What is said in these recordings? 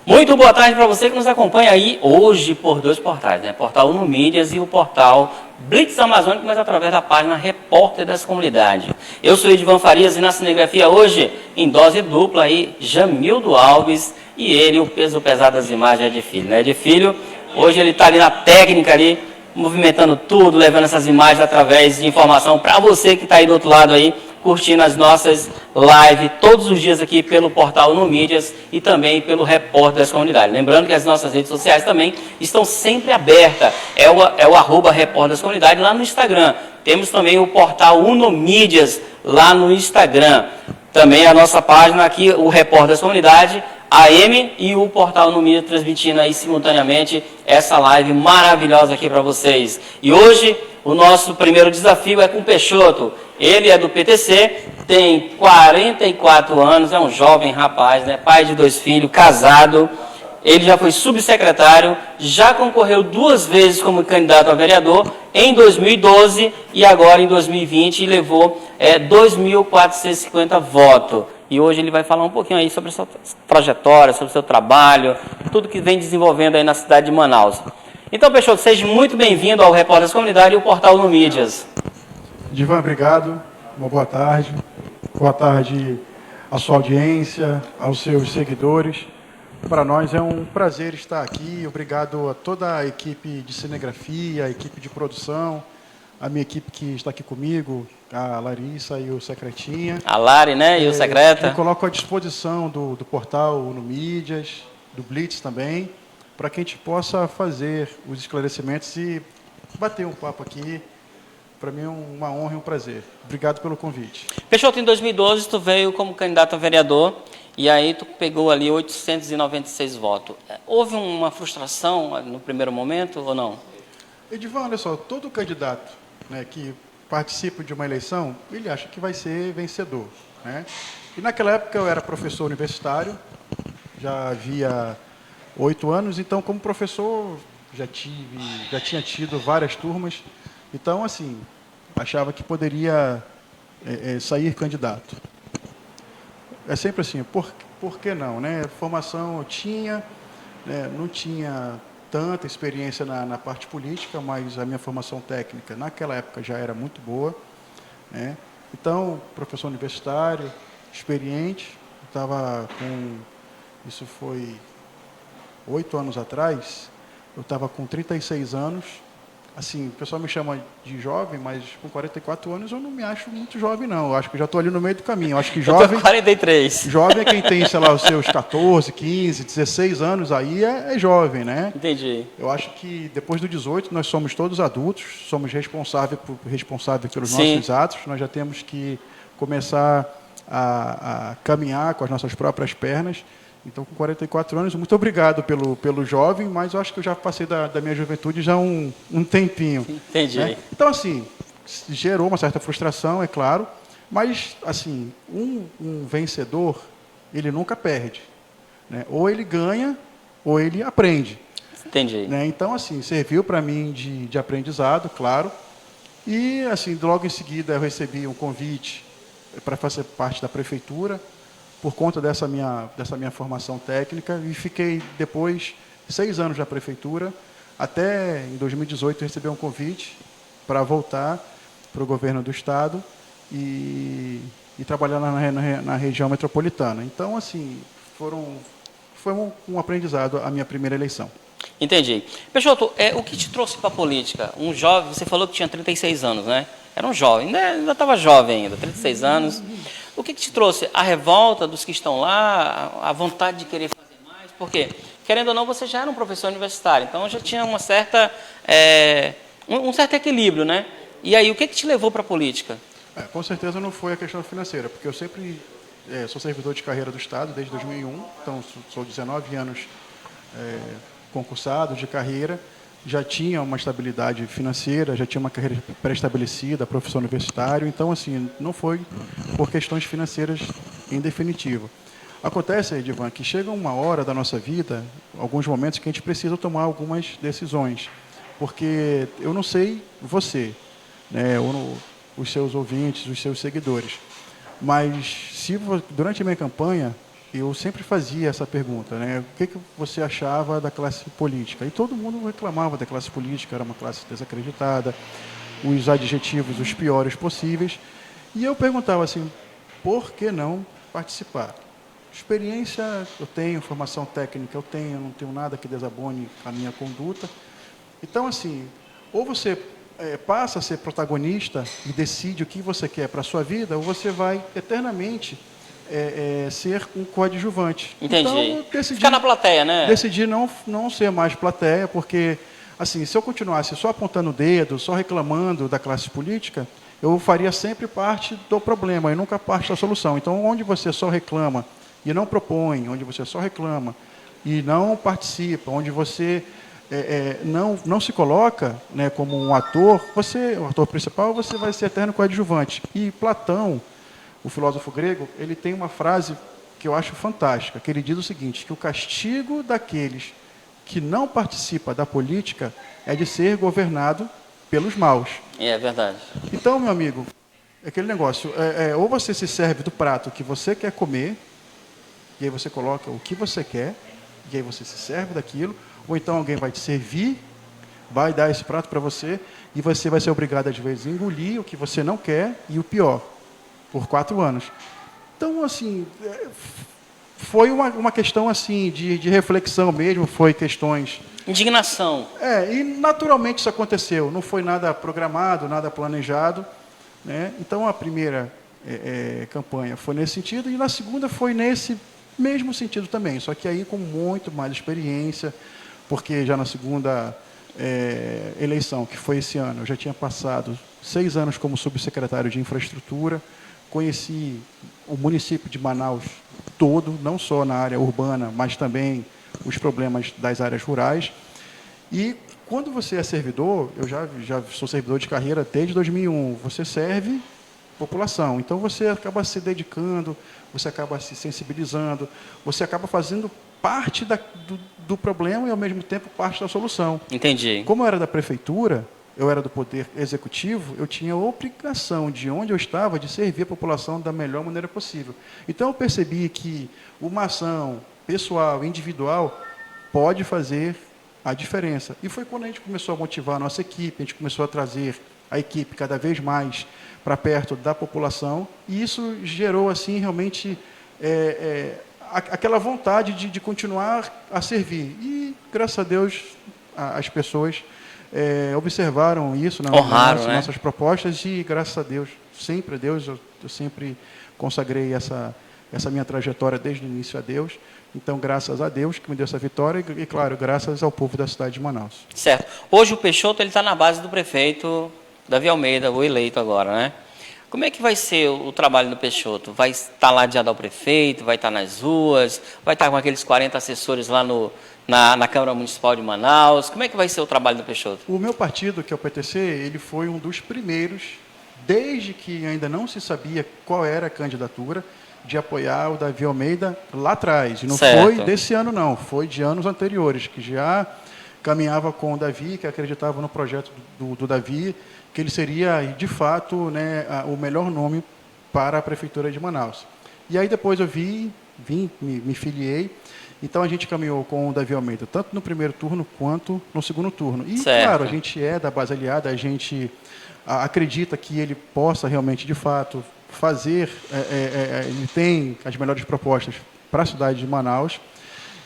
Muito boa tarde para você que nos acompanha aí hoje por dois portais, né? Portal Uno Mídias e o portal Blitz Amazônico, mas através da página Repórter das Comunidades. Eu sou Edivan Farias e na cinegrafia hoje, em dose dupla aí, Jamildo Alves e ele, o peso pesado das imagens, é de Filho, né? De Filho, hoje ele está ali na técnica ali, movimentando tudo, levando essas imagens através de informação para você que está aí do outro lado aí, curtindo as nossas lives todos os dias aqui pelo portal Uno Mídias e também pelo Repórter das Comunidades. Lembrando que as nossas redes sociais também estão sempre abertas. É o @ Repórter das Comunidades lá no Instagram. Temos também o portal Uno Mídias lá no Instagram. Também a nossa página aqui, o Repórter das Comunidades, AM e o portal Uno Mídias transmitindo aí simultaneamente essa live maravilhosa aqui para vocês. E hoje o nosso primeiro desafio é com o Peixoto. Ele é do PTC, tem 44 anos, é um jovem rapaz, né? Pai de 2 filhos, casado. Ele já foi subsecretário, já concorreu 2 vezes como candidato a vereador, em 2012 e agora em 2020, e levou 2.450 votos. E hoje ele vai falar um pouquinho aí sobre a sua trajetória, sobre o seu trabalho, tudo que vem desenvolvendo aí na cidade de Manaus. Então, Peixoto, seja muito bem-vindo ao Repórter das Comunidades e o portal Uno Mídias. Divan, obrigado. Uma boa tarde. Boa tarde à sua audiência, aos seus seguidores. Para nós é um prazer estar aqui. Obrigado a toda a equipe de cinegrafia, a equipe de produção, a minha equipe que está aqui comigo, a Larissa e o Secretinha. A Lari, né? E o Secreta. Me coloco à disposição do portal Uno Mídias, do Blitz também, para que a gente possa fazer os esclarecimentos e bater um papo aqui. Para mim é uma honra e um prazer. Obrigado pelo convite. Peixoto, em 2012 tu veio como candidato a vereador e aí tu pegou ali 896 votos. Houve uma frustração no primeiro momento ou não? Edivan, olha só, todo candidato, né, que participa de uma eleição, ele acha que vai ser vencedor, né? E naquela época eu era professor universitário, já havia 8 anos, então como professor já tinha tido várias turmas. Então, assim, achava que poderia sair candidato. É sempre assim, por que não, né? Formação eu tinha, né, não tinha tanta experiência na parte política, mas a minha formação técnica naquela época já era muito boa, né? Então, professor universitário, experiente, estava com, isso foi 8 anos atrás, eu estava com 36 anos. Assim, o pessoal me chama de jovem, mas com 44 anos eu não me acho muito jovem, não. Eu acho que já estou ali no meio do caminho. Eu acho que jovem... Eu tô 43. Jovem é quem tem, sei lá, os seus 14, 15, 16 anos, aí é jovem, né? Entendi. Eu acho que depois do 18 nós somos todos adultos, somos responsáveis pelos Sim. nossos atos, nós já temos que começar a caminhar com as nossas próprias pernas. Então, com 44 anos, muito obrigado pelo jovem, mas eu acho que eu já passei da minha juventude já um tempinho. Entendi. Né? Então, assim, gerou uma certa frustração, é claro, mas, assim, um vencedor, ele nunca perde, né? Ou ele ganha, ou ele aprende. Entendi. Né? Então, assim, serviu para mim de aprendizado, claro, e, assim, logo em seguida eu recebi um convite para fazer parte da prefeitura, por conta dessa minha formação técnica, e fiquei depois 6 anos na prefeitura, até em 2018 recebi um convite para voltar para o governo do estado e trabalhar na região metropolitana. Então, assim, foi um aprendizado a minha primeira eleição. Entendi. Peixoto, o que te trouxe para a política? Um jovem, você falou que tinha 36 anos, né? Era um jovem, ainda estava jovem ainda, 36 anos. O que te trouxe? A revolta dos que estão lá, a vontade de querer fazer mais? Por quê? Querendo ou não, você já era um professor universitário, então já tinha uma certa, um certo equilíbrio, né? E aí, o que te levou para a política? Com certeza não foi a questão financeira, porque eu sempre sou servidor de carreira do Estado desde 2001, então sou 19 anos concursado de carreira, já tinha uma estabilidade financeira, já tinha uma carreira pré-estabelecida, professor universitário, então, assim, não foi por questões financeiras em definitivo. Acontece, Edivan, que chega uma hora da nossa vida, alguns momentos que a gente precisa tomar algumas decisões, porque eu não sei você, né, os seus ouvintes, os seus seguidores, mas se durante a minha campanha eu sempre fazia essa pergunta, né? O que você achava da classe política? E todo mundo reclamava da classe política, era uma classe desacreditada, os adjetivos os piores possíveis. E eu perguntava assim, por que não participar? Experiência eu tenho, formação técnica eu tenho, não tenho nada que desabone a minha conduta. Então, assim, ou você passa a ser protagonista e decide o que você quer para a sua vida, ou você vai eternamente ser um coadjuvante. Entendi. Então, decidi, ficar na plateia, né? Decidi não ser mais plateia, porque, assim, se eu continuasse só apontando o dedo, só reclamando da classe política, eu faria sempre parte do problema e nunca parte da solução. Então, onde você só reclama e não propõe, onde você só reclama e não participa, onde você não se coloca, né, como um ator, o ator principal, você vai ser eterno coadjuvante. E Platão, o filósofo grego, ele tem uma frase que eu acho fantástica, que ele diz o seguinte, que o castigo daqueles que não participam da política é de ser governado pelos maus. É verdade. Então, meu amigo, aquele negócio, ou você se serve do prato que você quer comer, e aí você coloca o que você quer, e aí você se serve daquilo, ou então alguém vai te servir, vai dar esse prato para você, e você vai ser obrigado, às vezes, a engolir o que você não quer, e o pior, por 4 anos. Então, assim, foi uma questão assim de reflexão mesmo, foi questões... Indignação. E naturalmente isso aconteceu, não foi nada programado, nada planejado, né? Então, a primeira campanha foi nesse sentido, e na segunda foi nesse mesmo sentido também, só que aí com muito mais experiência, porque já na segunda eleição, que foi esse ano, eu já tinha passado 6 anos como subsecretário de infraestrutura, conheci o município de Manaus todo, não só na área urbana, mas também os problemas das áreas rurais. E quando você é servidor, eu já sou servidor de carreira desde 2001, você serve população. Então, você acaba se dedicando, você acaba se sensibilizando, você acaba fazendo parte do problema e, ao mesmo tempo, parte da solução. Entendi. Como eu era da prefeitura, eu era do Poder Executivo, eu tinha a obrigação, de onde eu estava, de servir a população da melhor maneira possível. Então, eu percebi que uma ação pessoal, individual, pode fazer a diferença. E foi quando a gente começou a motivar a nossa equipe, a gente começou a trazer a equipe cada vez mais para perto da população, e isso gerou, assim, realmente, aquela vontade de continuar a servir. E, graças a Deus, as pessoas observaram isso, né, honraram, nossas propostas, e, graças a Deus, sempre a Deus, eu sempre consagrei essa minha trajetória desde o início a Deus. Então, graças a Deus que me deu essa vitória e, claro, graças ao povo da cidade de Manaus. Certo. Hoje o Peixoto está na base do prefeito Davi Almeida, o eleito agora, né? Como é que vai ser o trabalho do Peixoto? Vai estar lá diante do prefeito, vai estar nas ruas, vai estar com aqueles 40 assessores lá na Câmara Municipal de Manaus? Como é que vai ser o trabalho do Peixoto? O meu partido, que é o PTC, ele foi um dos primeiros, desde que ainda não se sabia qual era a candidatura, de apoiar o Davi Almeida lá atrás. E não foi desse ano, não. Foi de anos anteriores, que já caminhava com o Davi, que acreditava no projeto do Davi, que ele seria, de fato, né, o melhor nome para a Prefeitura de Manaus. E aí depois eu me filiei. Então a gente caminhou com o Davi Almeida, tanto no primeiro turno quanto no segundo turno. E, claro, a gente é da base aliada, a gente acredita que ele possa realmente, de fato, fazer, ele tem as melhores propostas para a cidade de Manaus.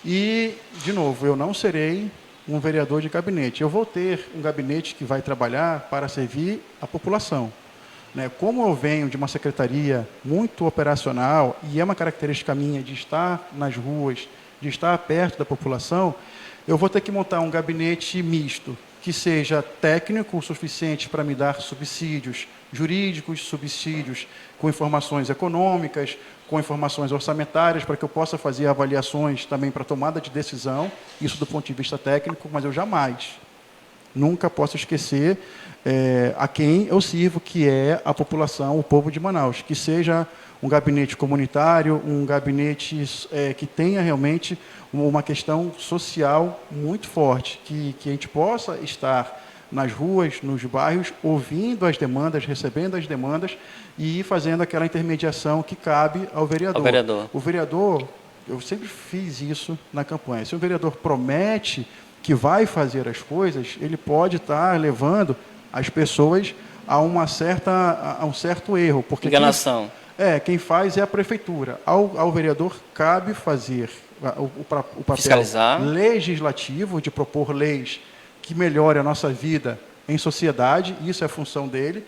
E, de novo, eu não serei um vereador de gabinete. Eu vou ter um gabinete que vai trabalhar para servir a população. Né? Como eu venho de uma secretaria muito operacional, e é uma característica minha de estar nas ruas, de estar perto da população, eu vou ter que montar um gabinete misto, que seja técnico o suficiente para me dar subsídios jurídicos, subsídios com informações econômicas, com informações orçamentárias, para que eu possa fazer avaliações também para tomada de decisão, isso do ponto de vista técnico, mas eu jamais, nunca posso esquecer a quem eu sirvo, que é a população, o povo de Manaus, que seja um gabinete comunitário, um gabinete que tenha realmente uma questão social muito forte, que a gente possa estar nas ruas, nos bairros, ouvindo as demandas, recebendo as demandas e fazendo aquela intermediação que cabe ao vereador. O vereador, Eu sempre fiz isso na campanha. Se o vereador promete que vai fazer as coisas, ele pode estar levando as pessoas a um certo erro. Porque Enganação. quem faz é a prefeitura. Ao vereador cabe fazer o papel Fiscalizar. legislativo, de propor leis que melhorem a nossa vida em sociedade, isso é a função dele.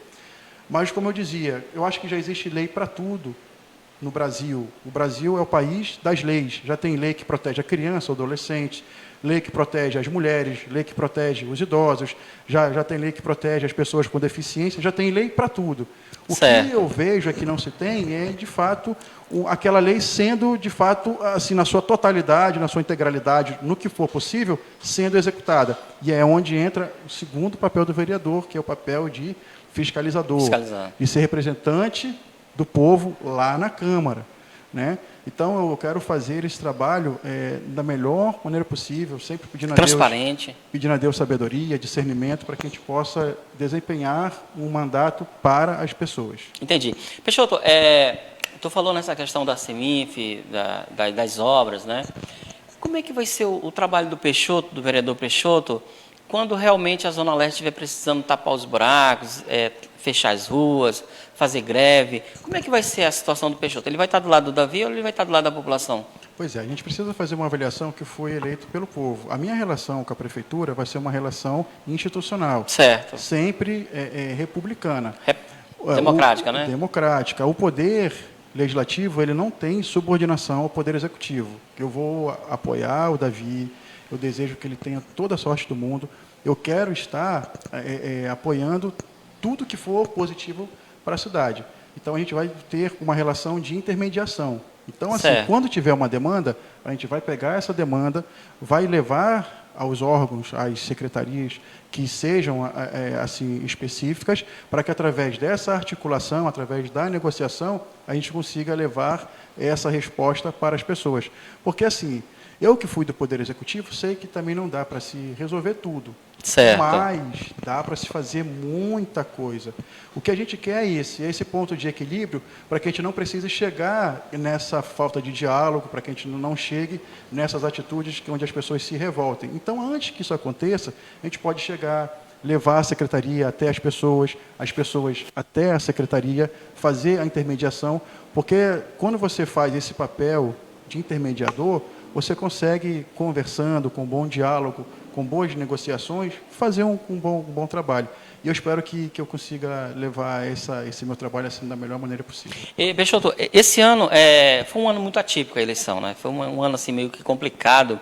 Mas, como eu dizia, eu acho que já existe lei para tudo no Brasil. O Brasil é o país das leis. Já tem lei que protege a criança, o adolescente, lei que protege as mulheres, lei que protege os idosos, já tem lei que protege as pessoas com deficiência, já tem lei para tudo. O Certo. que eu vejo é que não se tem é, de fato, aquela lei sendo, de fato, assim, na sua totalidade, na sua integralidade, no que for possível, sendo executada. E é onde entra o segundo papel do vereador, que é o papel de fiscalizador, Fiscalizar. de ser representante do povo lá na Câmara, né? Então, eu quero fazer esse trabalho da melhor maneira possível, sempre Transparente. pedindo a Deus sabedoria, discernimento, para que a gente possa desempenhar um mandato para as pessoas. Entendi. Peixoto, tu falou nessa questão da CEMIF, das obras, né? Como é que vai ser o trabalho do Peixoto, do vereador Peixoto, quando realmente a Zona Leste estiver precisando tapar os buracos, fechar as ruas, fazer greve? Como é que vai ser a situação do Peixoto? Ele vai estar do lado do Davi ou ele vai estar do lado da população? Pois é, a gente precisa fazer uma avaliação que foi eleito pelo povo. A minha relação com a prefeitura vai ser uma relação institucional. Certo. Sempre republicana. Democrática, né? Democrática. O poder legislativo, ele não tem subordinação ao poder executivo. Eu vou apoiar o Davi, eu desejo que ele tenha toda a sorte do mundo. Eu quero estar apoiando tudo que for positivo para a cidade. Então, a gente vai ter uma relação de intermediação. Então, assim, quando tiver uma demanda, a gente vai pegar essa demanda, vai levar aos órgãos, às secretarias que sejam assim específicas, para que através dessa articulação, através da negociação, a gente consiga levar essa resposta para as pessoas. Porque assim, eu que fui do Poder Executivo, sei que também não dá para se resolver tudo. Certo. Mas dá para se fazer muita coisa. O que a gente quer é esse ponto de equilíbrio, para que a gente não precise chegar nessa falta de diálogo, para que a gente não chegue nessas atitudes onde as pessoas se revoltem. Então, antes que isso aconteça, a gente pode chegar, levar a secretaria até as pessoas até a secretaria, fazer a intermediação, porque quando você faz esse papel de intermediador, você consegue, conversando, com um bom diálogo, com boas negociações, fazer um bom trabalho. E eu espero que eu consiga levar esse meu trabalho assim, da melhor maneira possível. Peixoto, esse ano foi um ano muito atípico a eleição, né? Foi um ano assim, meio que complicado.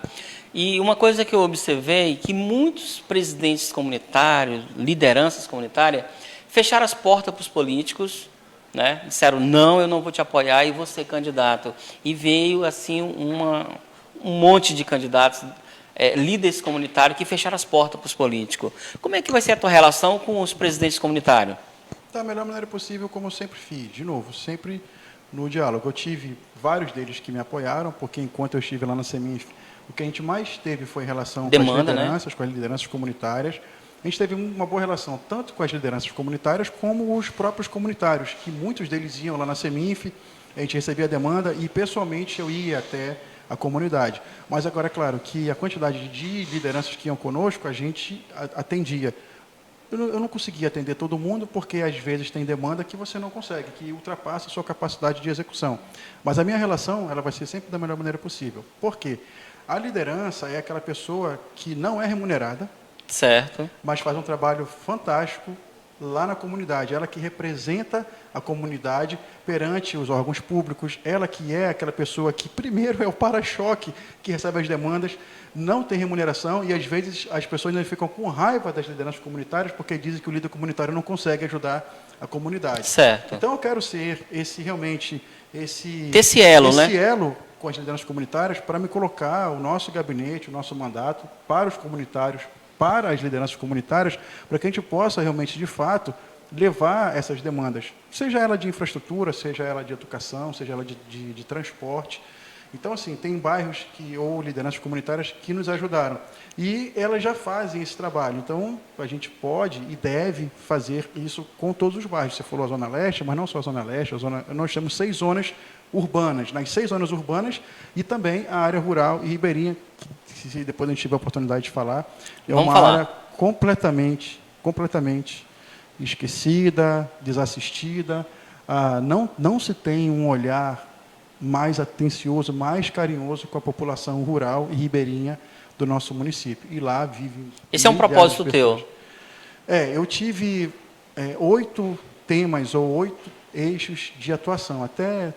E uma coisa que eu observei, que muitos presidentes comunitários, lideranças comunitárias, fecharam as portas para os políticos, né? Disseram, não, eu não vou te apoiar e vou ser candidato. E veio assim um monte de candidatos, líderes comunitários, que fecharam as portas para os políticos. Como é que vai ser a tua relação com os presidentes comunitários? Da melhor maneira possível, como eu sempre fiz. De novo, sempre no diálogo. Eu tive vários deles que me apoiaram, porque enquanto eu estive lá na CEMIF, o que a gente mais teve foi em relação com as lideranças comunitárias. A gente teve uma boa relação, tanto com as lideranças comunitárias, como os próprios comunitários, que muitos deles iam lá na CEMIF, a gente recebia a demanda e, pessoalmente, eu ia até a comunidade. Mas agora, é claro, que a quantidade de lideranças que iam conosco, a gente atendia. Eu não conseguia atender todo mundo, porque às vezes tem demanda que você não consegue, que ultrapassa a sua capacidade de execução. Mas a minha relação, ela vai ser sempre da melhor maneira possível. Por quê? A liderança é aquela pessoa que não é remunerada, certo, mas faz um trabalho fantástico lá na comunidade. Ela que representa a comunidade perante os órgãos públicos, ela que é aquela pessoa que primeiro é o para-choque que recebe as demandas, não tem remuneração e às vezes as pessoas ainda ficam com raiva das lideranças comunitárias porque dizem que o líder comunitário não consegue ajudar a comunidade. Certo. Então eu quero ser esse elo com as lideranças comunitárias para me colocar o nosso gabinete, o nosso mandato para os comunitários, para as lideranças comunitárias, para que a gente possa realmente, de fato, levar essas demandas, seja ela de infraestrutura, seja ela de educação, seja ela de transporte. Então, assim, tem bairros ou lideranças comunitárias que nos ajudaram. E elas já fazem esse trabalho. Então, a gente pode e deve fazer isso com todos os bairros. Você falou a Zona Leste, mas não só a Zona Leste. Nós temos 6 zonas urbanas. Nas 6 zonas urbanas e também a área rural e ribeirinha, que se depois a gente tiver a oportunidade de falar, área completamente esquecida, desassistida. Não se tem um olhar mais atencioso, mais carinhoso com a população rural e ribeirinha do nosso município. E lá vive... Esse é um propósito teu? Eu tive 8 temas ou 8 eixos de atuação. Até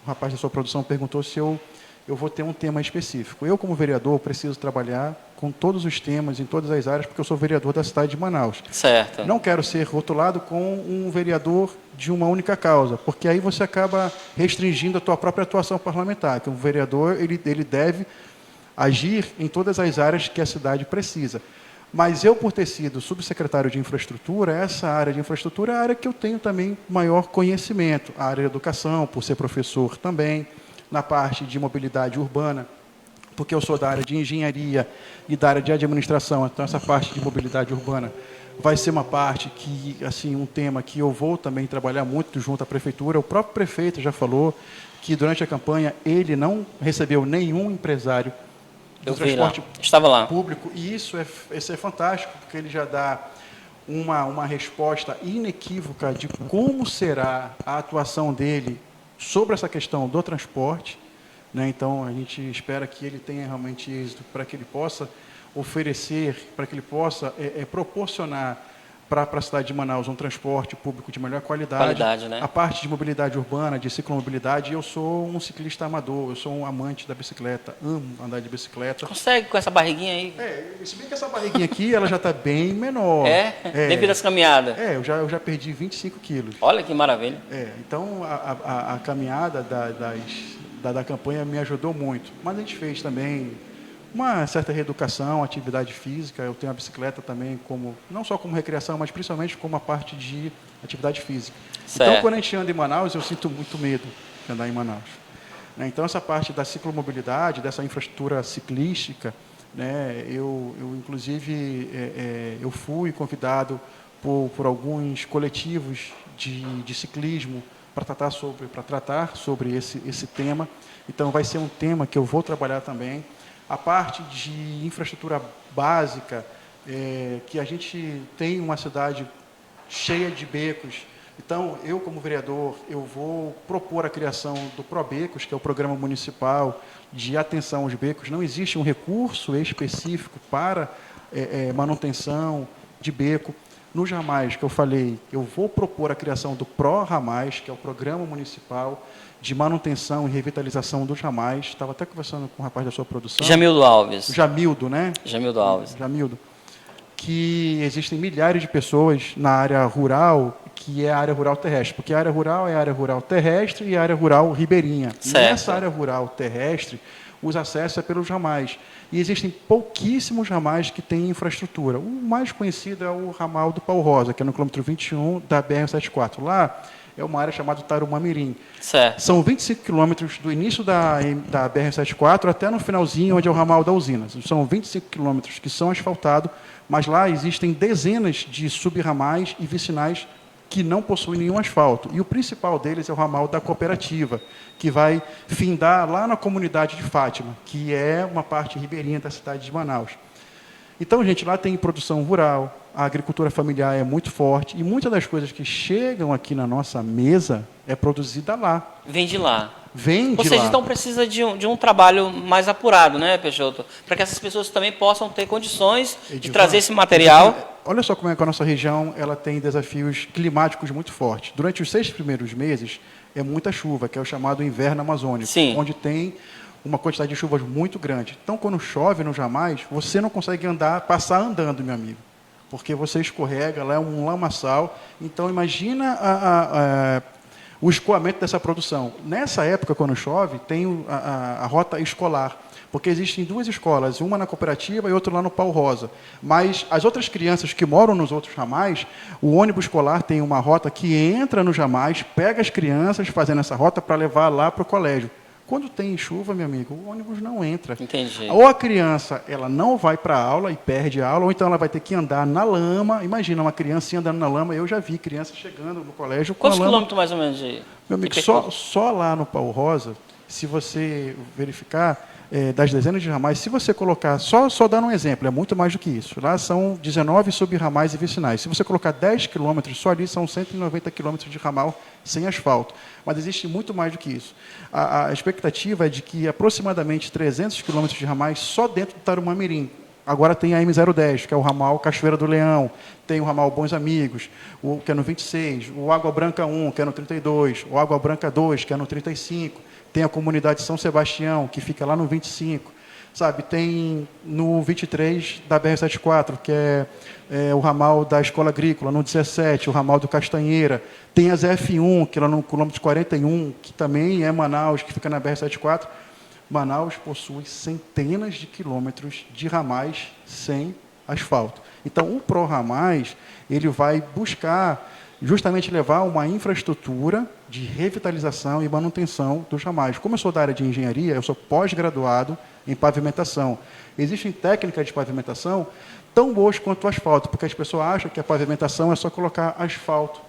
o rapaz da sua produção perguntou se eu vou ter um tema específico. Eu, como vereador, preciso trabalhar com todos os temas, em todas as áreas, porque eu sou vereador da cidade de Manaus. Certo. Não quero ser rotulado com um vereador de uma única causa, porque aí você acaba restringindo a tua própria atuação parlamentar, que um vereador ele deve agir em todas as áreas que a cidade precisa. Mas eu, por ter sido subsecretário de infraestrutura, essa área de infraestrutura é a área que eu tenho também maior conhecimento. A área de educação, por ser professor também, na parte de mobilidade urbana, porque eu sou da área de engenharia e da área de administração, então essa parte de mobilidade urbana vai ser uma parte que, assim, um tema que eu vou também trabalhar muito junto à prefeitura. O próprio prefeito já falou que durante a campanha ele não recebeu nenhum empresário do transporte público, e isso é fantástico, porque ele já dá uma resposta inequívoca de como será a atuação dele sobre essa questão do transporte, né? Então, a gente espera que ele tenha realmente êxito para que ele possa oferecer, para que ele possa proporcionar para a cidade de Manaus um transporte público de melhor qualidade, né? A parte de mobilidade urbana, de ciclomobilidade. Eu sou um ciclista amador, eu sou um amante da bicicleta, amo andar de bicicleta. Consegue com essa barriguinha aí? Se bem que essa barriguinha aqui, ela já está bem menor. Devido às caminhadas. Eu já perdi 25 quilos. Olha que maravilha. Então, a caminhada da campanha me ajudou muito. Mas a gente fez também uma certa reeducação, atividade física. Eu tenho a bicicleta também, não só como recreação, mas principalmente como uma parte de atividade física. Certo. Então, quando a gente anda em Manaus, eu sinto muito medo de andar em Manaus. Então, essa parte da ciclomobilidade, dessa infraestrutura ciclística, né, inclusive, eu fui convidado por alguns coletivos de ciclismo para tratar sobre esse tema. Então, vai ser um tema que eu vou trabalhar também. A parte de infraestrutura básica, que a gente tem uma cidade cheia de becos. Então, eu, como vereador, eu vou propor a criação do ProBecos, que é o Programa Municipal de Atenção aos Becos. Não existe um recurso específico para manutenção de beco. No Jamais, que eu falei, eu vou propor a criação do ProRamais, que é o Programa Municipal de Manutenção e Revitalização do Jamais. Estava até conversando com o rapaz da sua produção. Jamildo Alves. Jamildo, né? Jamildo Alves. Jamildo. Que existem milhares de pessoas na área rural, que é a área rural terrestre. Porque a área rural é a área rural terrestre e a área rural ribeirinha. Certo. Nessa área rural terrestre, os acessos é pelos ramais. E existem pouquíssimos ramais que têm infraestrutura. O mais conhecido é o ramal do Pau Rosa, que é no quilômetro 21 da BR-174. Lá é uma área chamada Tarumã-Mirim. Certo. São 25 quilômetros do início da BR-174 até no finalzinho, onde é o ramal da usina. São 25 quilômetros que são asfaltados, mas lá existem dezenas de subramais e vicinais que não possuem nenhum asfalto. E o principal deles é o ramal da cooperativa, que vai findar lá na comunidade de Fátima, que é uma parte ribeirinha da cidade de Manaus. Então, gente, lá tem produção rural, a agricultura familiar é muito forte, e muitas das coisas que chegam aqui na nossa mesa é produzida lá. Vem de lá. Vem de lá. Ou seja, então precisa de um trabalho mais apurado, né, Peixoto? Para que essas pessoas também possam ter condições de trazer esse material. Olha só como é que a nossa região ela tem desafios climáticos muito fortes. Durante os 6 primeiros meses, é muita chuva, que é o chamado inverno amazônico, Sim. onde tem uma quantidade de chuvas muito grande. Então, quando chove no Jamais, você não consegue passar andando, meu amigo, porque você escorrega, lá é um lamaçal. Então, imagina o escoamento dessa produção. Nessa época, quando chove, tem a rota escolar, porque existem 2 escolas, uma na cooperativa e outra lá no Pau Rosa. Mas as outras crianças que moram nos outros ramais, o ônibus escolar tem uma rota que entra no Jamais, pega as crianças fazendo essa rota para levar lá para o colégio. Quando tem chuva, meu amigo, o ônibus não entra. Entendi. Ou a criança ela não vai para a aula e perde a aula, ou então ela vai ter que andar na lama. Imagina uma criança andando na lama. Eu já vi criança chegando no colégio com Quantos a lama. quilômetros mais ou menos de... Meu amigo, de só lá no Paulo Rosa, se você verificar, das dezenas de ramais, se você colocar, só dando um exemplo, é muito mais do que isso. Lá são 19 sub-ramais e vicinais. Se você colocar 10 quilômetros, só ali são 190 quilômetros de ramal sem asfalto. Mas existe muito mais do que isso. A expectativa é de que aproximadamente 300 quilômetros de ramais só dentro do Tarumã-Mirim. Agora tem a M010, que é o ramal Cachoeira do Leão, tem o ramal Bons Amigos, que é no 26, o Água Branca 1, que é no 32, o Água Branca 2, que é no 35, tem a comunidade São Sebastião, que fica lá no 25, sabe? Tem no 23 da BR-74, que é o ramal da Escola Agrícola, no 17, o ramal do Castanheira, tem a ZF1, que é lá no quilômetro 41, que também é Manaus, que fica na BR-74. Manaus possui centenas de quilômetros de ramais sem asfalto. Então, o ProRamais, ele vai buscar justamente levar uma infraestrutura de revitalização e manutenção dos ramais. Como eu sou da área de engenharia, eu sou pós-graduado em pavimentação. Existem técnicas de pavimentação tão boas quanto o asfalto, porque as pessoas acham que a pavimentação é só colocar asfalto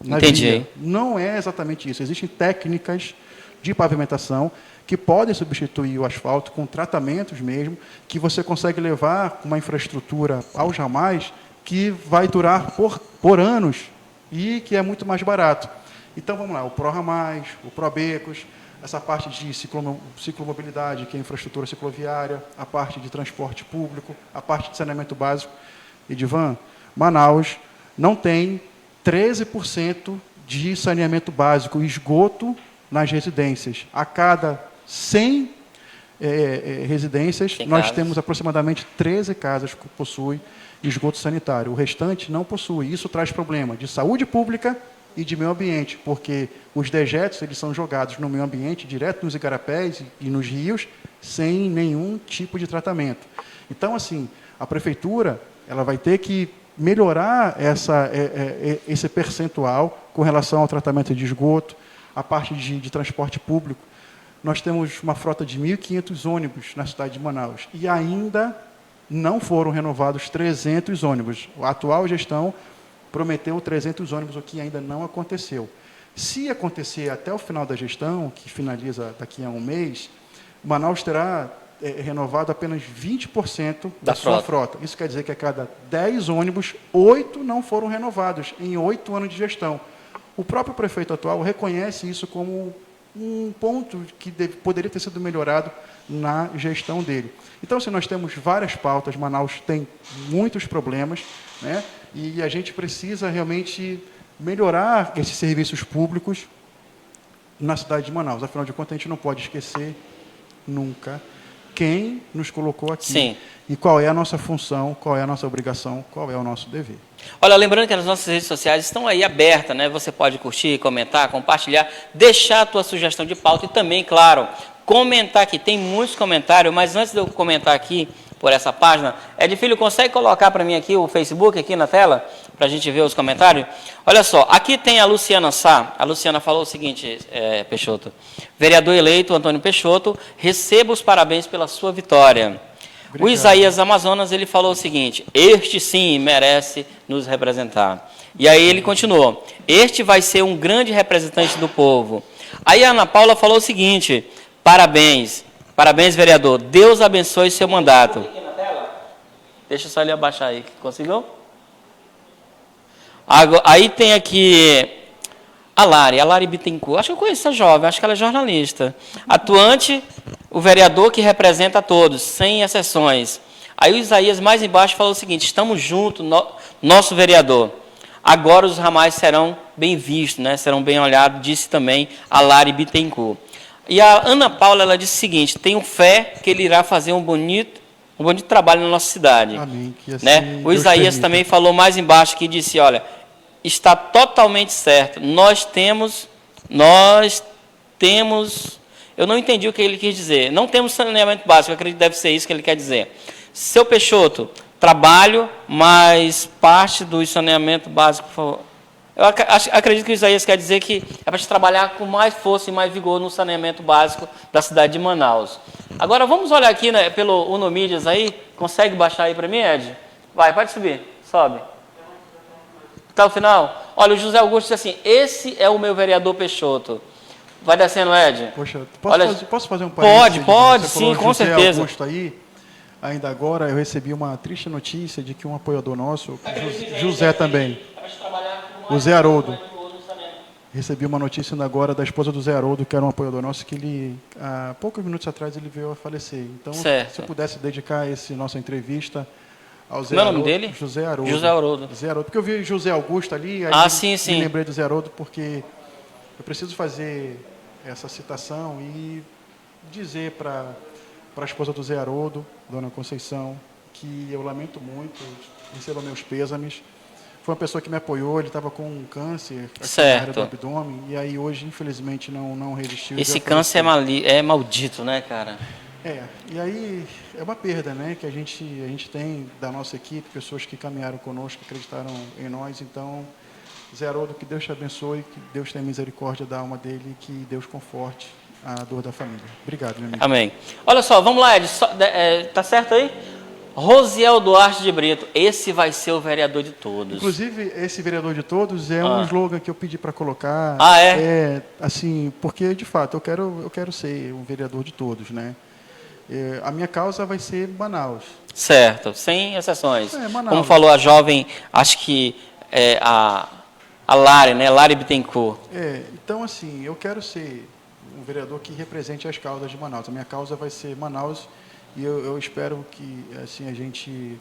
na via. Não é exatamente isso. Existem técnicas de pavimentação que podem substituir o asfalto com tratamentos mesmo, que você consegue levar uma infraestrutura aos ramais que vai durar por anos e que é muito mais barato. Então, vamos lá, o ProRamais, o ProBecos, essa parte de ciclomobilidade, que é a infraestrutura cicloviária, a parte de transporte público, a parte de saneamento básico. Edivan, Manaus não tem 13% de saneamento básico, esgoto nas residências. A cada 100 residências, nós temos aproximadamente 13 casas que possuem esgoto sanitário. O restante não possui. Isso traz problema de saúde pública e de meio ambiente, porque os dejetos eles são jogados no meio ambiente, direto nos igarapés e nos rios, sem nenhum tipo de tratamento. Então, assim, a prefeitura ela vai ter que melhorar esse percentual com relação ao tratamento de esgoto, a parte de transporte público. Nós temos uma frota de 1.500 ônibus na cidade de Manaus e ainda não foram renovados 300 ônibus. A atual gestão prometeu 300 ônibus, o que ainda não aconteceu. Se acontecer até o final da gestão, que finaliza daqui a um mês, Manaus terá renovado apenas 20% da sua frota. Isso quer dizer que a cada 10 ônibus, 8 não foram renovados em 8 anos de gestão. O próprio prefeito atual reconhece isso como um ponto que poderia ter sido melhorado na gestão dele. Então, se nós temos várias pautas, Manaus tem muitos problemas, né? E a gente precisa realmente melhorar esses serviços públicos na cidade de Manaus. Afinal de contas, a gente não pode esquecer nunca quem nos colocou aqui. Sim. E qual é a nossa função, qual é a nossa obrigação, qual é o nosso dever. Olha, lembrando que as nossas redes sociais estão aí abertas, né? Você pode curtir, comentar, compartilhar, deixar a tua sugestão de pauta e também, claro, comentar aqui. Tem muitos comentários, mas antes de eu comentar aqui por essa página, Edfilho, consegue colocar para mim aqui o Facebook aqui na tela, para a gente ver os comentários? Olha só, aqui tem a Luciana Sá. A Luciana falou o seguinte, Peixoto. Vereador eleito, Antônio Peixoto, receba os parabéns pela sua vitória. Obrigado. O Isaías Amazonas, ele falou o seguinte, este sim merece nos representar. E aí ele continuou, este vai ser um grande representante do povo. Aí a Ana Paula falou o seguinte, parabéns, vereador, Deus abençoe seu mandato. Deixa eu só ele abaixar aí, conseguiu? Aí tem aqui a Lari Bittencourt, acho que eu conheço essa jovem, acho que ela é jornalista. Atuante, o vereador que representa a todos, sem exceções. Aí o Isaías, mais embaixo, falou o seguinte, estamos juntos, nosso vereador. Agora os ramais serão bem vistos, né? Serão bem olhados, disse também a Lari Bittencourt. E a Ana Paula, ela disse o seguinte, tenho fé que ele irá fazer um bonito trabalho na nossa cidade. Amém. Que assim, né? O Isaías também falou mais embaixo, que disse, olha, está totalmente certo, nós temos, eu não entendi o que ele quis dizer, não temos saneamento básico, eu acredito que deve ser isso que ele quer dizer. Seu Peixoto, trabalho, mas parte do saneamento básico, por favor. Acredito que o Isaías quer dizer que é para a gente trabalhar com mais força e mais vigor no saneamento básico da cidade de Manaus. Agora, vamos olhar aqui, né, pelo Unomídias aí. Consegue baixar aí para mim, Ed? Vai, pode subir. Sobe. Tá o final? Olha, o José Augusto disse assim, esse é o meu vereador Peixoto. Vai descendo, Ed. Poxa, Olha, posso fazer um parênteses? Pode, Você sim, falou com José certeza. Augusto aí. Ainda agora eu recebi uma triste notícia de que um apoiador nosso, José também, o Zé Haroldo, recebi uma notícia ainda agora da esposa do Zé Haroldo, que era um apoiador nosso, que ele, há poucos minutos atrás, ele veio a falecer. Então, certo. se eu pudesse dedicar essa nossa entrevista ao Zé Qual é o Haroldo. nome dele? José Haroldo. José Haroldo. Zé Haroldo. Porque eu vi José Augusto ali, aí sim. me lembrei do Zé Haroldo, porque eu preciso fazer essa citação e dizer para a esposa do Zé Haroldo, Dona Conceição, que eu lamento muito, receba meus pêsames. Foi uma pessoa que me apoiou, ele estava com um câncer aqui na área do abdômen, e aí hoje, infelizmente, não resistiu. Esse câncer é maldito, né, cara? E aí é uma perda, né, que a gente tem da nossa equipe, pessoas que caminharam conosco, que acreditaram em nós. Então, Zé Haroldo, que Deus te abençoe, que Deus tenha misericórdia da alma dele, que Deus conforte a dor da família. Obrigado, meu amigo. Amém. Olha só, vamos lá, Ed. Tá certo aí? Rosiel Duarte de Brito, esse vai ser o vereador de todos. Inclusive, esse vereador de todos é um slogan que eu pedi para colocar. Assim, porque, de fato, eu quero ser um vereador de todos, né? A minha causa vai ser Manaus. Certo, sem exceções. Manaus. Como falou a jovem, acho que a Lari, né? Lari Bittencourt. Então, assim, eu quero ser um vereador que represente as causas de Manaus. A minha causa vai ser Manaus. E eu espero que assim, a gente,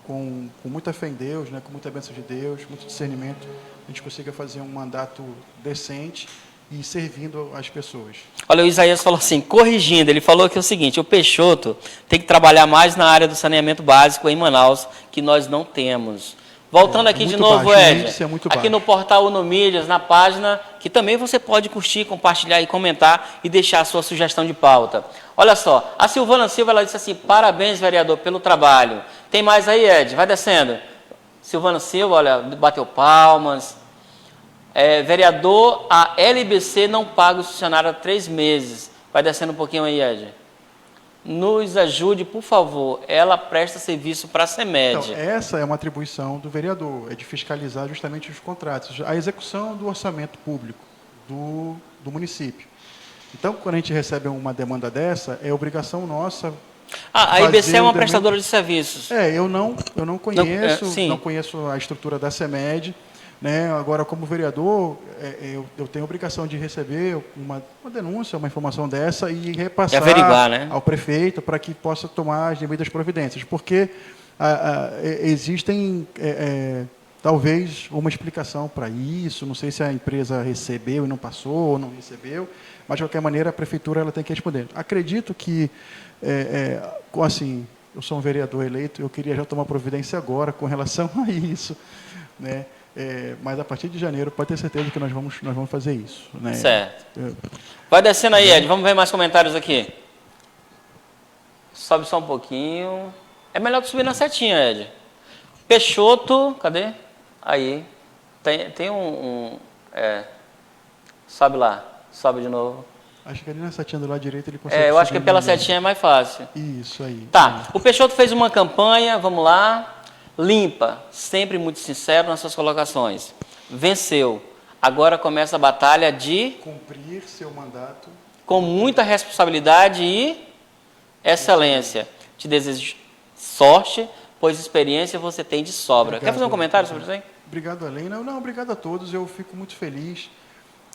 com muita fé em Deus, né, com muita bênção de Deus, muito discernimento, a gente consiga fazer um mandato decente e servindo as pessoas. Olha, o Isaías falou assim, corrigindo, ele falou que é o seguinte, o Peixoto tem que trabalhar mais na área do saneamento básico em Manaus, que nós não temos. Voltando aqui de novo, Ed, aqui no portal Unomídias, na página, que também você pode curtir, compartilhar e comentar e deixar a sua sugestão de pauta. Olha só, a Silvana Silva, ela disse assim, parabéns, vereador, pelo trabalho. Tem mais aí, Ed? Vai descendo. Silvana Silva, olha, bateu palmas. Vereador, a LBC não paga o funcionário há 3 meses. Vai descendo um pouquinho aí, Ed. Nos ajude, por favor. Ela presta serviço para a CEMED. Então, essa é uma atribuição do vereador, é de fiscalizar justamente os contratos, a execução do orçamento público do município. Então, quando a gente recebe uma demanda dessa, é obrigação nossa. A IBC é uma prestadora de serviços. Eu não conheço, não conheço a estrutura da CEMED. Né? Agora, como vereador, eu tenho a obrigação de receber uma denúncia, uma informação dessa e repassar averiguar, né? ao prefeito para que possa tomar as devidas providências. Porque existem, talvez, uma explicação para isso. Não sei se a empresa recebeu e não passou ou não recebeu, mas, de qualquer maneira, a prefeitura ela tem que responder. Acredito que, assim, eu sou um vereador eleito, eu queria já tomar providência agora com relação a isso, né? Mas a partir de janeiro, pode ter certeza que nós vamos fazer isso. Né? Certo. Vai descendo aí, Ed. Vamos ver mais comentários aqui. Sobe só um pouquinho. É melhor que subir na setinha, Ed. Peixoto, cadê? Aí. Tem sobe lá. Sobe de novo. Acho que ali na setinha do lado direito ele consegue. Eu acho que pela setinha é mais fácil. Isso aí. Tá. O Peixoto fez uma campanha, vamos lá. Limpa, sempre muito sincero nas suas colocações. Venceu. Agora começa a batalha de cumprir seu mandato com muita responsabilidade e excelência. Te desejo sorte, pois experiência você tem de sobra. Quer fazer um comentário sobre isso aí? Obrigado, Helena. Não, obrigado a todos. Eu fico muito feliz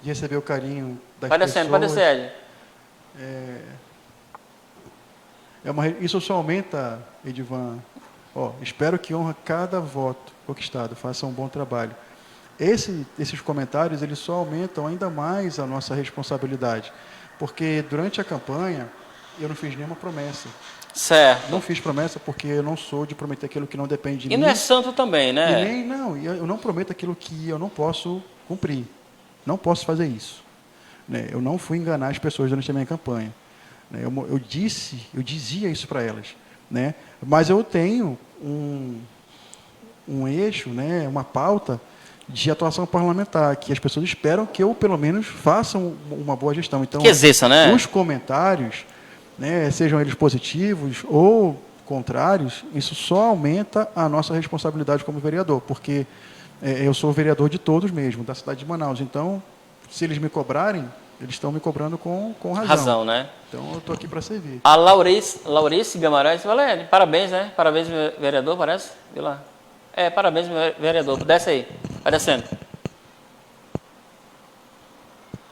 de receber o carinho das pessoas. Pode descer, Ed. Isso só aumenta, Edivan. Espero que honra cada voto conquistado, faça um bom trabalho. Esses comentários, eles só aumentam ainda mais a nossa responsabilidade, porque durante a campanha, eu não fiz nenhuma promessa. Certo. Não fiz promessa porque eu não sou de prometer aquilo que não depende de mim. E não é santo também, né? Eu não prometo aquilo que eu não posso cumprir. Não posso fazer isso. Né? Eu não fui enganar as pessoas durante a minha campanha. Né? Eu dizia isso para elas. Né? Mas eu tenho um eixo, né, uma pauta de atuação parlamentar, que as pessoas esperam que eu, pelo menos, faça uma boa gestão. Então, Que exerça, né? os comentários, né, sejam eles positivos ou contrários, isso só aumenta a nossa responsabilidade como vereador, porque eu sou o vereador de todos mesmo, da cidade de Manaus. Então, se eles me cobrarem, eles estão me cobrando com razão. Razão, né? Então, eu estou aqui para servir. A Laurice Guimarães, Valério, parabéns, né? Parabéns, vereador, parece? Viu lá? Parabéns, vereador. Desce aí, vai descendo.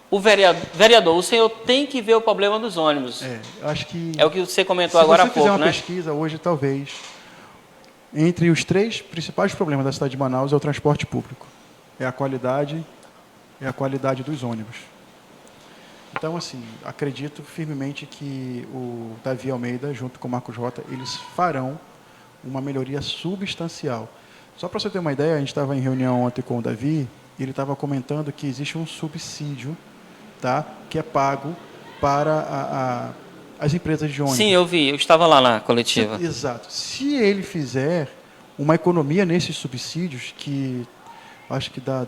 O vereador, o senhor tem que ver o problema dos ônibus. Acho que... É o que você comentou agora há pouco, né? Se você fizer uma pesquisa hoje, talvez, entre os 3 principais problemas da cidade de Manaus é o transporte público. É a qualidade dos ônibus. Então, assim, acredito firmemente que o Davi Almeida, junto com o Marcos Rota, eles farão uma melhoria substancial. Só para você ter uma ideia, a gente estava em reunião ontem com o Davi, e ele estava comentando que existe um subsídio, tá, que é pago para as empresas de ônibus. Sim, eu vi, eu estava lá na coletiva. Exato. Se ele fizer uma economia nesses subsídios, que acho que dá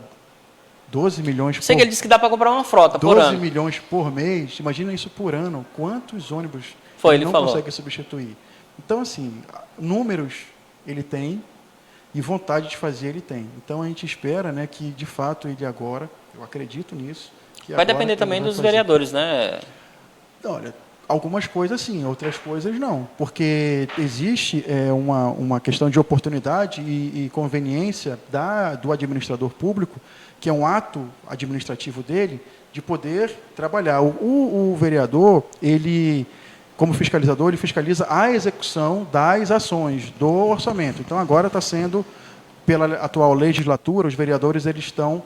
12 milhões Sei que ele disse que dá para comprar uma frota por ano. 12 milhões por mês, imagina isso por ano, quantos ônibus ele não falou. consegue substituir. Então, assim, números ele tem e vontade de fazer ele tem. Então, a gente espera, né, que, de fato, ele agora, eu acredito nisso. Que vai agora depender também dos fazer. vereadores, né? Olha, algumas coisas sim, outras coisas não. Porque existe uma questão de oportunidade e conveniência do administrador público, que é um ato administrativo dele, de poder trabalhar. O vereador, ele, como fiscalizador, ele fiscaliza a execução das ações do orçamento. Então, agora está sendo, pela atual legislatura, os vereadores eles estão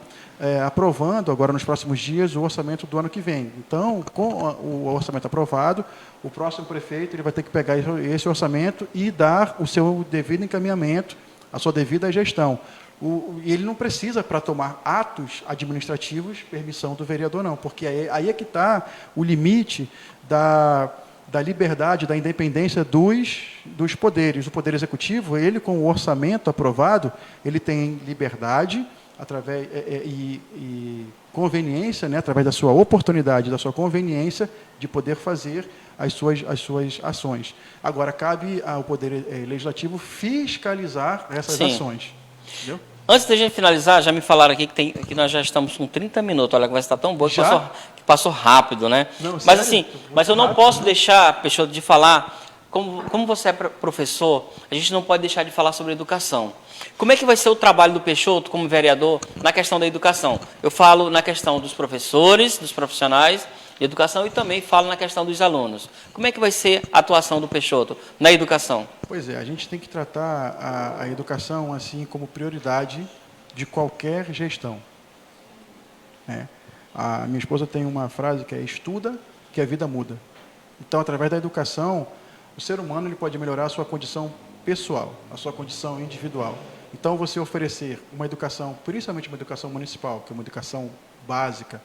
aprovando, agora nos próximos dias, o orçamento do ano que vem. Então, com o orçamento aprovado, o próximo prefeito ele vai ter que pegar esse orçamento e dar o seu devido encaminhamento, a sua devida gestão. E ele não precisa, para tomar atos administrativos, permissão do vereador, não, porque aí é que está o limite da liberdade, da independência dos poderes. O Poder Executivo, ele, com o orçamento aprovado, ele tem liberdade através e conveniência, né, através da sua oportunidade, da sua conveniência, de poder fazer as suas ações. Agora, cabe ao Poder Legislativo fiscalizar essas ações. Entendeu? Antes da gente finalizar, já me falaram aqui que nós já estamos com 30 minutos. Olha, a conversa está tão boa que passou rápido, né? Não, mas sério? assim, mas eu não posso deixar, Peixoto, de falar, como você é professor, a gente não pode deixar de falar sobre educação. Como é que vai ser o trabalho do Peixoto como vereador na questão da educação? Eu falo na questão dos professores, dos profissionais de educação e também falo na questão dos alunos. Como é que vai ser a atuação do Peixoto na educação? Pois é, a gente tem que tratar a educação assim como prioridade de qualquer gestão. A minha esposa tem uma frase que é: estuda que a vida muda. Então, através da educação, o ser humano ele pode melhorar a sua condição pessoal, a sua condição individual. Então, você oferecer uma educação, principalmente uma educação municipal, que é uma educação básica,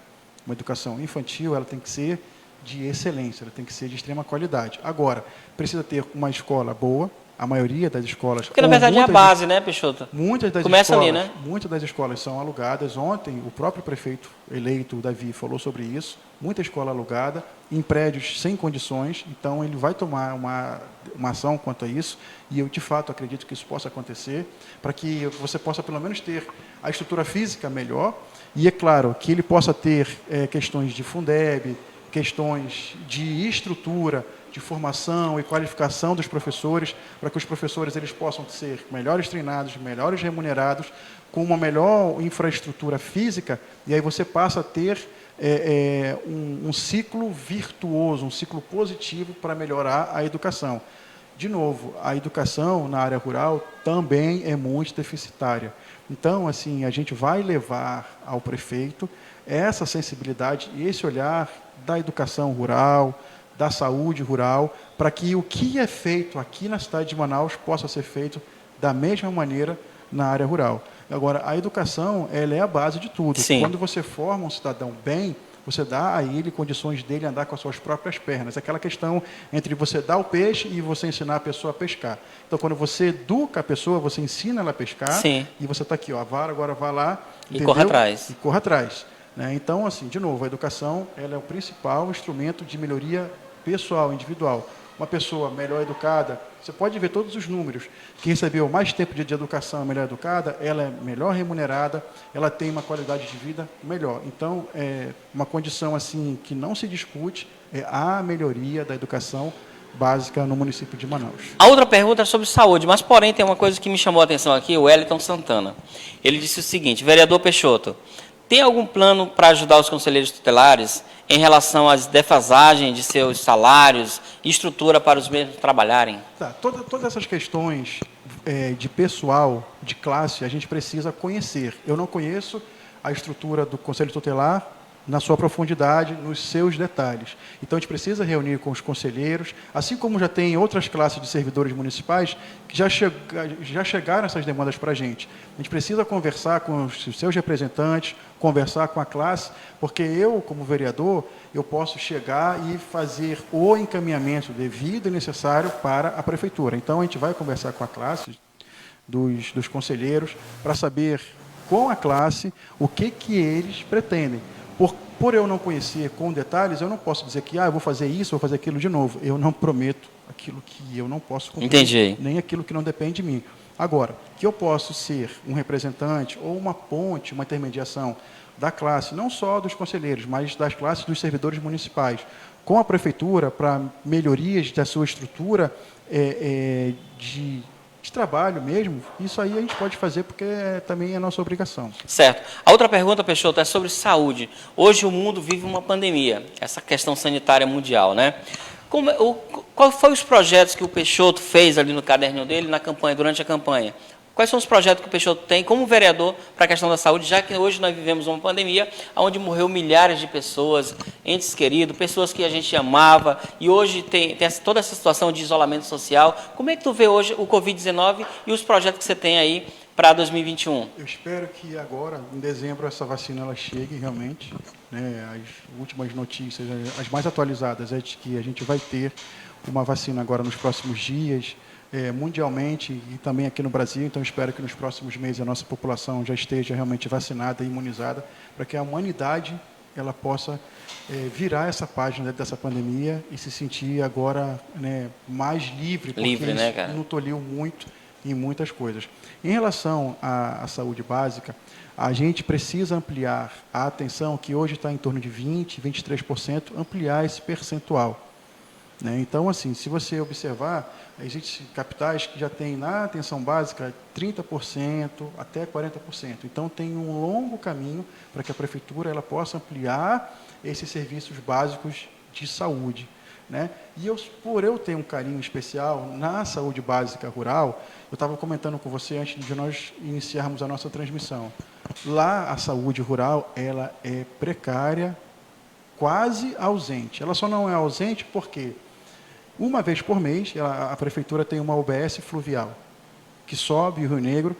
uma educação infantil, ela tem que ser de excelência, ela tem que ser de extrema qualidade. Agora, precisa ter uma escola boa, a maioria das escolas... Porque, na verdade, é a base, né, Peixoto? Começa ali, né? Muitas das escolas são alugadas. Ontem, o próprio prefeito eleito, Davi, falou sobre isso. Muita escola alugada, em prédios sem condições. Então, ele vai tomar uma ação quanto a isso. E eu, de fato, acredito que isso possa acontecer, para que você possa, pelo menos, ter a estrutura física melhor. E, é claro, que ele possa ter questões de Fundeb, questões de estrutura, de formação e qualificação dos professores, para que os professores eles possam ser melhores treinados, melhores remunerados, com uma melhor infraestrutura física, e aí você passa a ter um ciclo virtuoso, um ciclo positivo para melhorar a educação. De novo, a educação na área rural também é muito deficitária. Então, assim, a gente vai levar ao prefeito essa sensibilidade e esse olhar da educação rural, da saúde rural, para que o que é feito aqui na cidade de Manaus possa ser feito da mesma maneira na área rural. Agora, a educação ela é a base de tudo. Sim. Quando você forma um cidadão bem, você dá a ele condições dele andar com as suas próprias pernas. Aquela questão entre você dar o peixe e você ensinar a pessoa a pescar. Então, quando você educa a pessoa, você ensina ela a pescar, Sim. e você está aqui, ó, a vara, agora vá lá, E corra atrás. E corra atrás. Né? Então, assim, de novo, a educação ela é o principal instrumento de melhoria pessoal, individual. Uma pessoa melhor educada, você pode ver todos os números, que recebeu mais tempo de educação melhor educada, ela é melhor remunerada, ela tem uma qualidade de vida melhor. Então, é uma condição assim que não se discute, é a melhoria da educação básica no município de Manaus. A outra pergunta é sobre saúde, mas porém tem uma coisa que me chamou a atenção aqui, o Wellington Santana. Ele disse o seguinte: vereador Peixoto, tem algum plano para ajudar os conselheiros tutelares em relação às defasagens de seus salários e estrutura para os mesmos trabalharem? Tá, todas essas questões de pessoal, de classe, a gente precisa conhecer. Eu não conheço a estrutura do Conselho Tutelar na sua profundidade, nos seus detalhes. Então, a gente precisa reunir com os conselheiros, assim como já tem outras classes de servidores municipais que já chegaram essas demandas para a gente. A gente precisa conversar com os seus representantes, conversar com a classe, porque eu, como vereador, eu posso chegar e fazer o encaminhamento devido e necessário para a prefeitura. Então, a gente vai conversar com a classe dos conselheiros para saber com a classe o que eles pretendem. Por eu não conhecer com detalhes, eu não posso dizer que eu vou fazer isso, vou fazer aquilo de novo. Eu não prometo aquilo que eu não posso cumprir, Entendi. nem aquilo que não depende de mim. Agora, que eu posso ser um representante ou uma ponte, uma intermediação da classe, não só dos conselheiros, mas das classes dos servidores municipais, com a prefeitura para melhorias da sua estrutura de trabalho mesmo, isso aí a gente pode fazer porque também é nossa obrigação. Certo. A outra pergunta, Peixoto, é sobre saúde. Hoje o mundo vive uma pandemia, essa questão sanitária mundial, né? Qual foram os projetos que o Peixoto fez ali no caderninho dele, na campanha, durante a campanha? Quais são os projetos que o Peixoto tem como vereador para a questão da saúde, já que hoje nós vivemos uma pandemia onde morreu milhares de pessoas, entes queridos, pessoas que a gente amava, e hoje tem toda essa situação de isolamento social. Como é que tu vê hoje o Covid-19 e os projetos que você tem aí para 2021? Eu espero que agora, em dezembro, essa vacina ela chegue realmente. Né? As últimas notícias, as mais atualizadas, é de que a gente vai ter uma vacina agora nos próximos dias, mundialmente e também aqui no Brasil. Então, espero que nos próximos meses a nossa população já esteja realmente vacinada e imunizada, para que a humanidade ela possa virar essa página dessa pandemia e se sentir agora, né, mais livre, porque livre, né, cara? Isso nos tolhiu muito em muitas coisas. Em relação à saúde básica, a gente precisa ampliar a atenção, que hoje está em torno de 20%, 23%, ampliar esse percentual. Né? Então, assim, se você observar, existem capitais que já têm na atenção básica 30% até 40%. Então, tem um longo caminho para que a prefeitura ela possa ampliar esses serviços básicos de saúde. Né? E por eu ter um carinho especial na saúde básica rural, eu estava comentando com você antes de nós iniciarmos a nossa transmissão. Lá, a saúde rural ela é precária, quase ausente. Ela só não é ausente porque uma vez por mês, a prefeitura tem uma UBS fluvial, que sobe o Rio Negro,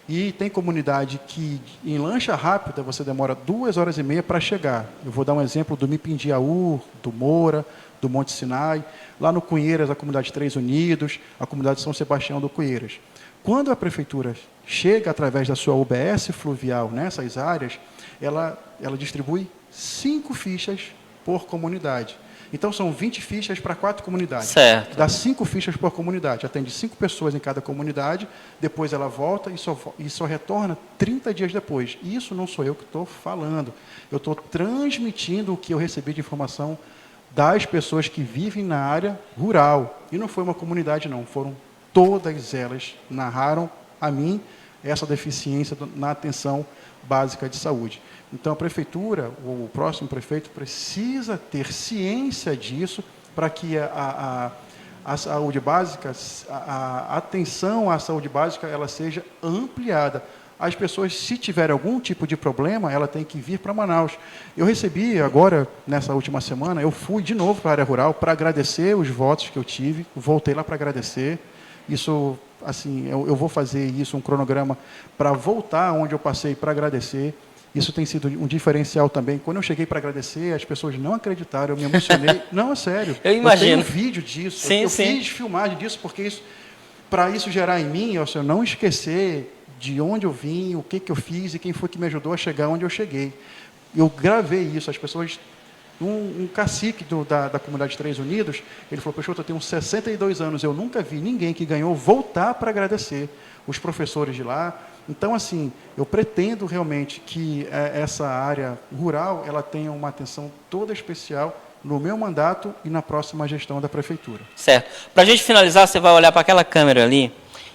e tem comunidade que, em lancha rápida, você demora 2h30 para chegar. Eu vou dar um exemplo do Mipindiaú, do Moura, do Monte Sinai, lá no Cunheiras, a comunidade Três Unidos, a comunidade São Sebastião do Cunheiras. Quando a prefeitura chega, através da sua UBS fluvial nessas áreas, ela distribui 5 fichas por comunidade. Então, são 20 fichas para 4 comunidades. Certo. Dá 5 fichas por comunidade. Atende 5 pessoas em cada comunidade, depois ela volta e só retorna 30 dias depois. Isso não sou eu que estou falando. Eu estou transmitindo o que eu recebi de informação das pessoas que vivem na área rural. E não foi uma comunidade, não. Foram todas elas narraram a mim essa deficiência na atenção básica de saúde. Então, a prefeitura, o próximo prefeito, precisa ter ciência disso para que a saúde básica, a atenção à saúde básica, ela seja ampliada. As pessoas, se tiverem algum tipo de problema, ela tem que vir para Manaus. Eu recebi agora, nessa última semana, eu fui de novo para a área rural para agradecer os votos que eu tive, voltei lá para agradecer. Isso, assim, eu vou fazer isso, um cronograma, para voltar onde eu passei para agradecer. Isso tem sido um diferencial também. Quando eu cheguei para agradecer, as pessoas não acreditaram, eu me emocionei. Não, é sério. Eu imagino. Eu tenho um vídeo disso. Sim, eu sim. fiz filmagem disso, porque para isso gerar em mim, eu não esquecer de onde eu vim, o que eu fiz e quem foi que me ajudou a chegar onde eu cheguei. Eu gravei isso, as pessoas... Um cacique da comunidade Três Unidos, ele falou, Peixoto, eu tenho 62 anos, eu nunca vi ninguém que ganhou voltar para agradecer os professores de lá. Então, assim, eu pretendo realmente que essa área rural, ela tenha uma atenção toda especial no meu mandato e na próxima gestão da prefeitura. Certo. Para a gente finalizar, você vai olhar para aquela câmera ali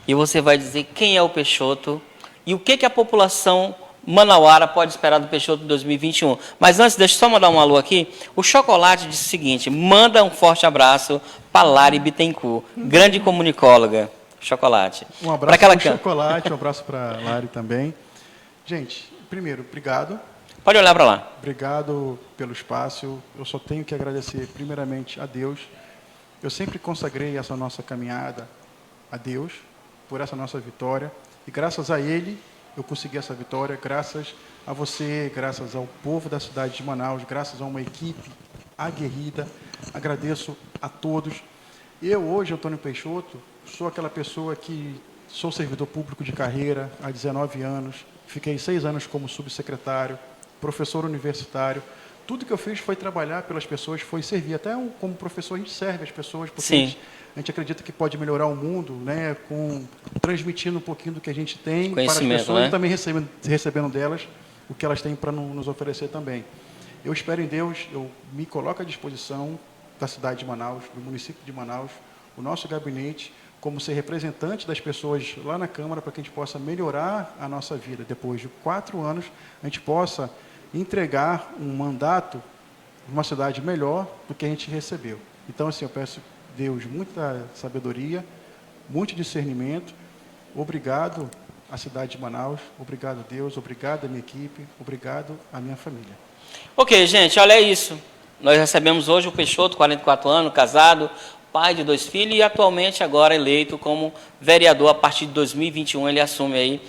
e você vai dizer quem é o Peixoto e o que a população manauara pode esperar do Peixoto 2021. Mas antes, deixa eu só mandar um alô aqui. O Chocolate disse o seguinte, manda um forte abraço para Lari Bittencourt, grande comunicóloga. Chocolate. Um abraço para o Chocolate, um abraço para a Lari também. Gente, primeiro, obrigado. Pode olhar para lá. Obrigado pelo espaço. Eu só tenho que agradecer primeiramente a Deus. Eu sempre consagrei essa nossa caminhada a Deus, por essa nossa vitória. E graças a Ele, eu consegui essa vitória, graças a você, graças ao povo da cidade de Manaus, graças a uma equipe aguerrida. Agradeço a todos. Eu, hoje, Antônio Peixoto, sou aquela pessoa que sou servidor público de carreira há 19 anos, fiquei 6 anos como subsecretário, professor universitário. Tudo que eu fiz foi trabalhar pelas pessoas, foi servir. Até como professor a gente serve as pessoas, porque a gente acredita que pode melhorar o mundo, né, transmitindo um pouquinho do que a gente tem para as pessoas, né? E também recebendo delas o que elas têm para nos oferecer também. Eu espero em Deus, eu me coloco à disposição da cidade de Manaus, do município de Manaus, o nosso gabinete, como ser representante das pessoas lá na Câmara, para que a gente possa melhorar a nossa vida. Depois de 4 anos, a gente possa entregar um mandato de uma cidade melhor do que a gente recebeu. Então, assim, eu peço a Deus muita sabedoria, muito discernimento. Obrigado à cidade de Manaus, obrigado a Deus, obrigado à minha equipe, obrigado à minha família. Ok, gente, olha isso. Nós recebemos hoje o Peixoto, 44 anos, casado, pai de 2 filhos e atualmente agora eleito como vereador. A partir de 2021 ele assume aí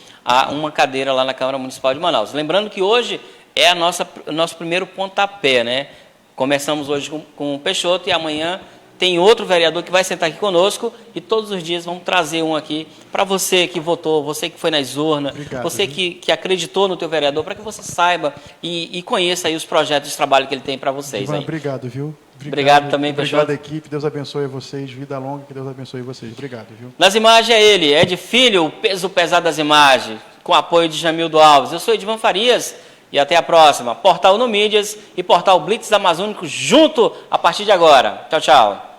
uma cadeira lá na Câmara Municipal de Manaus. Lembrando que hoje é o nosso primeiro pontapé, né? Começamos hoje com o Peixoto e amanhã tem outro vereador que vai sentar aqui conosco e todos os dias vamos trazer um aqui para você que votou, você que foi nas urnas, você que acreditou no teu vereador, para que você saiba e conheça aí os projetos de trabalho que ele tem para vocês. Ivan, obrigado, viu? Obrigado também, Peixoto. Obrigado, equipe. Deus abençoe vocês. Vida longa, que Deus abençoe vocês. Obrigado, viu? Nas imagens é ele, Ed Filho, o peso pesado das imagens, com apoio de Jamildo Alves. Eu sou Edivan Farias e até a próxima. Portal No Mídias e Portal Blitz Amazônico junto a partir de agora. Tchau, tchau.